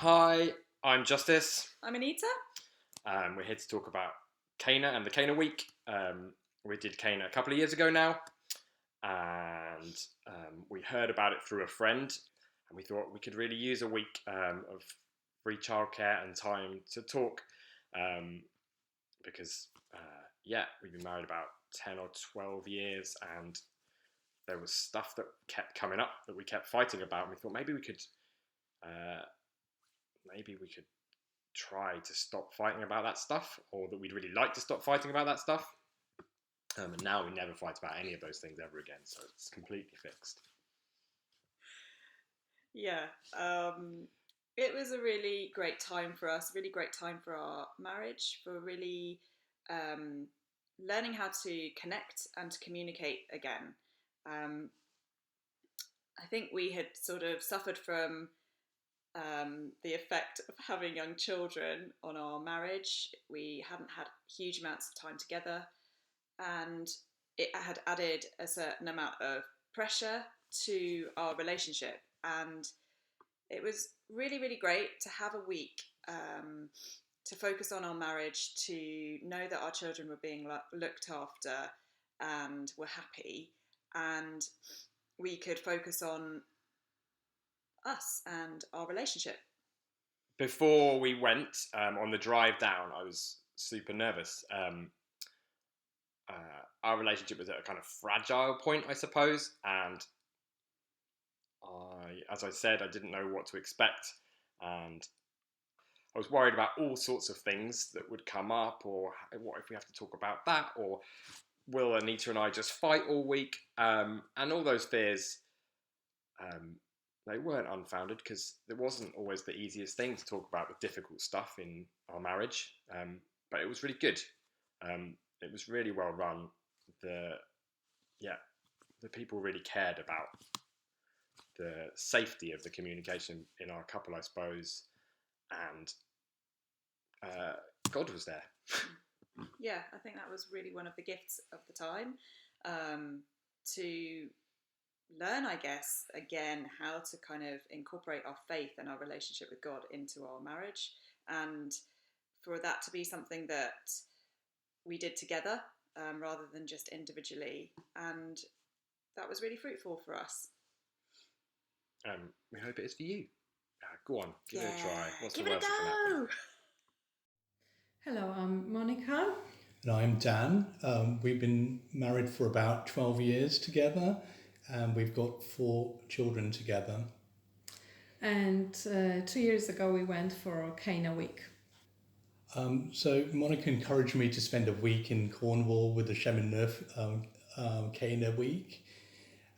Hi, I'm Justice. I'm Anita. We're here to talk about CANA and the CANA week. We did CANA a couple of years ago now, and we heard about it through a friend, and we thought we could really use a week of free childcare and time to talk, because we've been married about 10 or 12 years, and there was stuff that kept coming up that we kept fighting about, and we thought maybe we could try to stop fighting about that stuff, or that we'd really like to stop fighting about that stuff. And now we never fight about any of those things ever again, so it's completely fixed. Yeah, it was a really great time for us, really great time for our marriage, for really learning how to connect and to communicate again. I think we had sort of suffered from the effect of having young children on our marriage. We hadn't had huge amounts of time together, and it had added a certain amount of pressure to our relationship. And it was really, really great to have a week to focus on our marriage, to know that our children were being looked after and were happy, and we could focus on us and our relationship. Before we went on the drive down, I was super nervous. Our relationship was at a kind of fragile point, I suppose, and as I said, I didn't know what to expect, and I was worried about all sorts of things that would come up, or what if we have to talk about that, or will Anita and I just fight all week? And all those fears, they weren't unfounded, because it wasn't always the easiest thing to talk about the difficult stuff in our marriage, but it was really good. It was really well run. The people really cared about the safety of the communication in our couple, I suppose, and God was there. Yeah, I think that was really one of the gifts of the time, to learn, I guess, again, how to kind of incorporate our faith and our relationship with God into our marriage, and for that to be something that we did together rather than just individually, and that was really fruitful for us. We hope it is for you. Go on, give it a try. What's give the it a worst that can go. happen? Hello, I'm Monica. And I'm Dan. We've been married for about 12 years together, and we've got 4 children together. And 2 years ago we went for CANA week. So Monica encouraged me to spend a week in Cornwall with the Shem Neuf CANA week,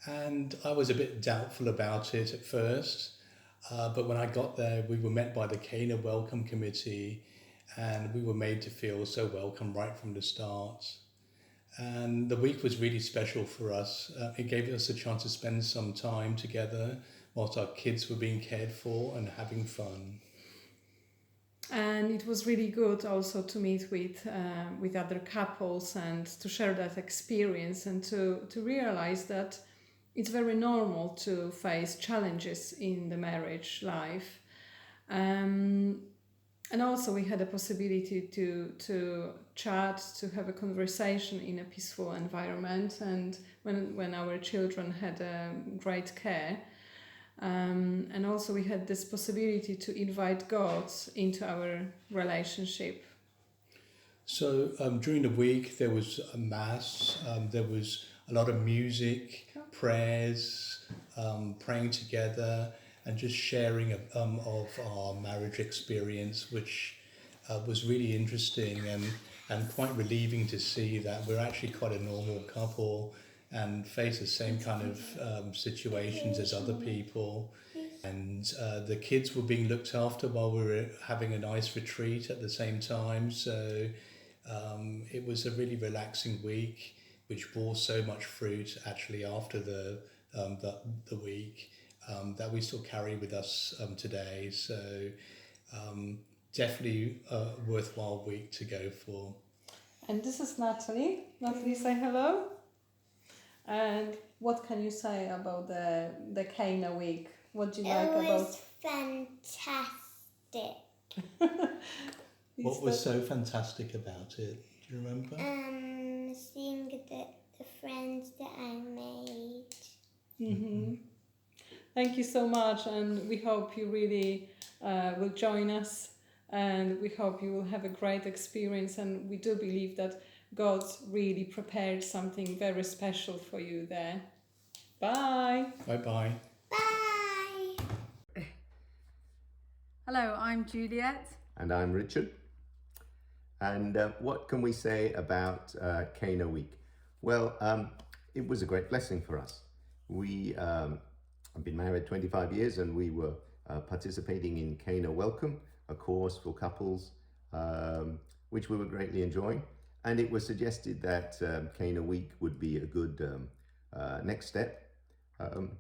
and I was a bit doubtful about it at first, but when I got there we were met by the CANA Welcome Committee, and we were made to feel so welcome right from the start. And the week was really special for us. It gave us a chance to spend some time together whilst our kids were being cared for and having fun. And it was really good also to meet with other couples and to share that experience, and to realize that it's very normal to face challenges in the marriage life. And also we had a possibility to chat, to have a conversation in a peaceful environment, and when our children had great care. And also we had this possibility to invite God into our relationship. So during the week there was a mass, there was a lot of music, prayers, praying together, and just sharing of our marriage experience, which was really interesting and quite relieving to see that we're actually quite a normal couple and face the same kind of situations as other people. And the kids were being looked after while we were having a nice retreat at the same time. So it was a really relaxing week, which bore so much fruit actually after the week. That we still carry with us today. So definitely a worthwhile week to go for. And this is Natalie. Natalie, say hello. And what can you say about the CANA week? What do you like about? It was fantastic. What was so fantastic about it? Do you remember? Seeing the friends that I made. Mm-hmm. Thank you so much, and we hope you really will join us, and we hope you will have a great experience, and we do believe that God's really prepared something very special for you there. Bye. Bye-bye. Bye! Hello, I'm Juliette. And I'm Richard. And what can we say about CANA Week? Well, it was a great blessing for us. We have been married 25 years and we were participating in CANA Welcome, a course for couples, which we were greatly enjoying. And it was suggested that CANA Week would be a good next step. And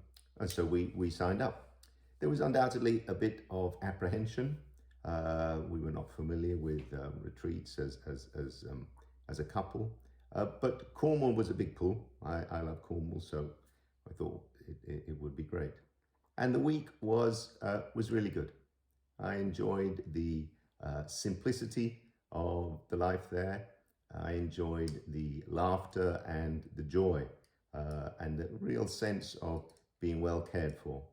so we signed up. There was undoubtedly a bit of apprehension. We were not familiar with retreats as a couple, but Cornwall was a big pull. I love Cornwall, so I thought it would be great. And the week was really good. I enjoyed the simplicity of the life there. I enjoyed the laughter and the joy and the real sense of being well cared for.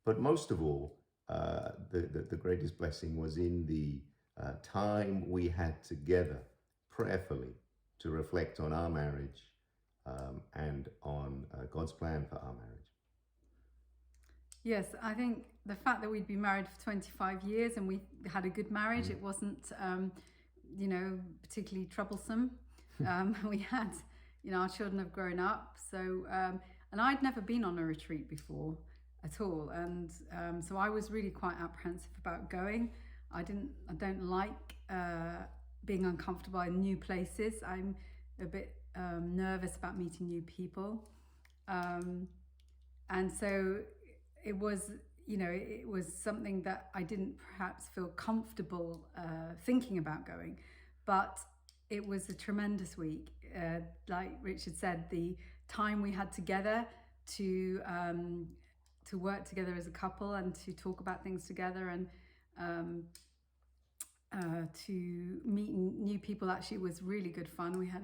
But most of all, the greatest blessing was in the time we had together prayerfully to reflect on our marriage and on God's plan for our marriage. Yes, I think the fact that we'd been married for 25 years and we had a good marriage, it wasn't, particularly troublesome. We had, our children have grown up. So, and I'd never been on a retreat before at all. And so I was really quite apprehensive about going. I don't like being uncomfortable in new places. I'm a bit nervous about meeting new people. And so it was something that I didn't perhaps feel comfortable thinking about going, but it was a tremendous week. Like Richard said, the time we had together to work together as a couple and to talk about things together and to meet new people actually was really good fun. We had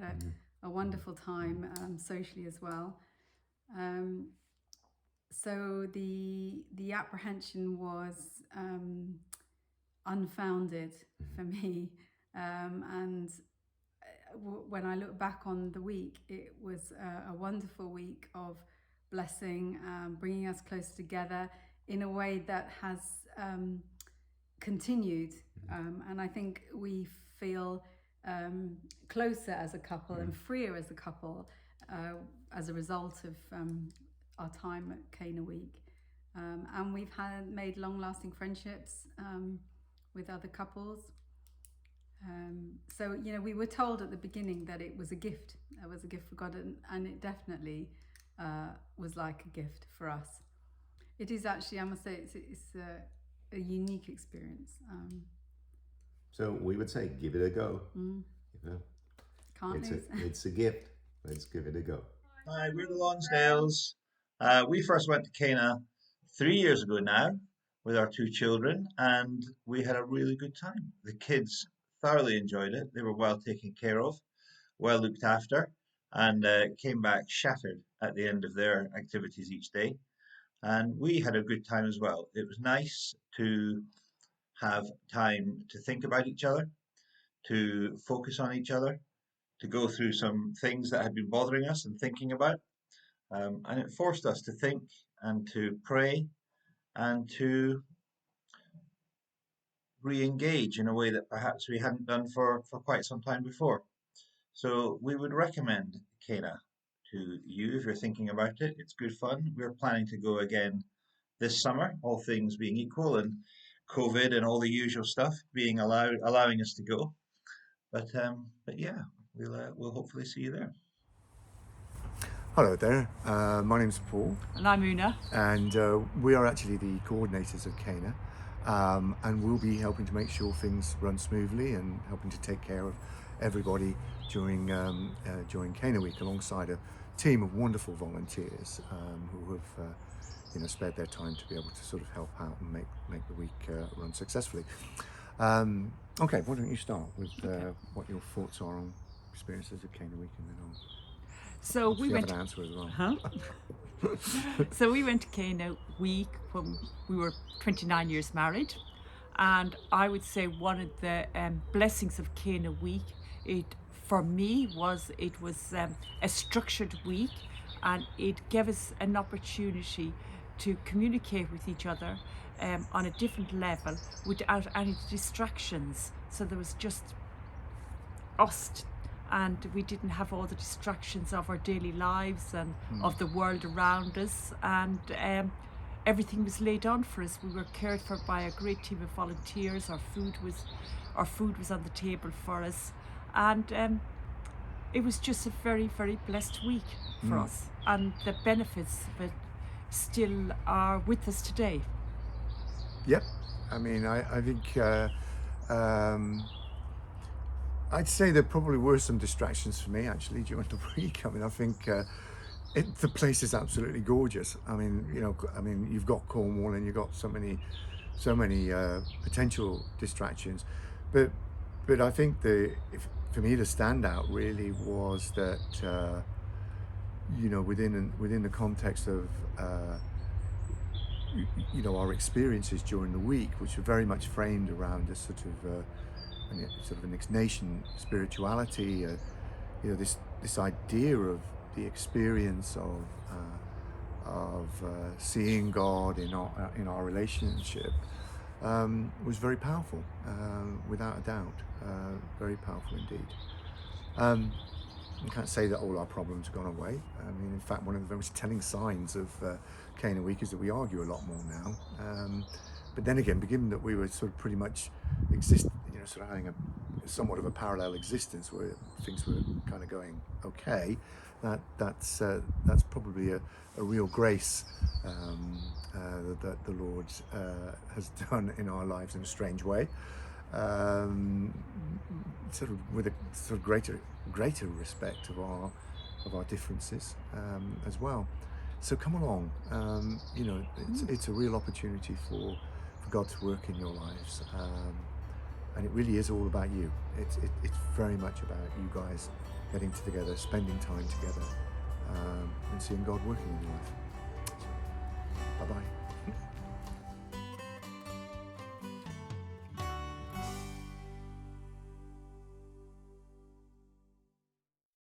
a wonderful time socially as well. So the apprehension was unfounded for me, and when I look back on the week, it was a wonderful week of blessing, bringing us close together in a way that has continued, and I think we feel closer as a couple and freer as a couple as a result of our time at CANA Week, and we've made long-lasting friendships with other couples. So we were told at the beginning that it was a gift. It was a gift for God, and it definitely was like a gift for us. It is actually, I must say, it's a unique experience. So we would say, give it a go. Can't lose. It's a gift. Let's give it a go. Hi, we're the Launchdales. We first went to CANA 3 years ago now with our 2 children, and we had a really good time. The kids thoroughly enjoyed it. They were well taken care of, well looked after, and came back shattered at the end of their activities each day. And we had a good time as well. It was nice to have time to think about each other, to focus on each other, to go through some things that had been bothering us and thinking about. And it forced us to think and to pray and to re-engage in a way that perhaps we hadn't done for quite some time before. So we would recommend CANA to you if you're thinking about it. It's good fun. We're planning to go again this summer, all things being equal and COVID and all the usual stuff being allowing us to go. But yeah, we'll hopefully see you there. Hello there, my name's Paul. And I'm Moona. And we are actually the coordinators of CANA, and we'll be helping to make sure things run smoothly and helping to take care of everybody during CANA Week alongside a team of wonderful volunteers who have spared their time to be able to sort of help out and make the week run successfully. Okay, why don't you start with what your thoughts are on experiences of CANA Week, and then I'll So we went have an answer as well. So we went to CANA Week when we were 29 years married, and I would say one of the blessings of CANA Week, for me was a structured week, and it gave us an opportunity to communicate with each other on a different level without any distractions. So there was just us, and we didn't have all the distractions of our daily lives and of the world around us, and everything was laid on for us. We were cared for by a great team of volunteers. Our food was on the table for us, and it was just a very, very blessed week for us, and the benefits of it still are with us today. Yep, I mean, I think I'd say there probably were some distractions for me actually during the week. I mean, I think the place is absolutely gorgeous. I mean, you've got Cornwall and you've got so many potential distractions, but I think for me the standout really was that within the context of our experiences during the week, which were very much framed around this sort of an ex-nation spirituality, this idea of the experience of seeing God in our relationship was very powerful, without a doubt, very powerful indeed. I can't say that all our problems have gone away. I mean, in fact, one of the most telling signs of CANA Week is that we argue a lot more now. But then again, given that we were sort of pretty much sort of having somewhat of a parallel existence where things were kind of going okay, that's probably a real grace that the Lord has done in our lives in a strange way, sort of with a sort of greater respect of our differences as well. So come along, it's a real opportunity for God to work in your lives, and it really is all about you. It's very much about you guys getting together, spending time together, and seeing God working in your life. Bye bye.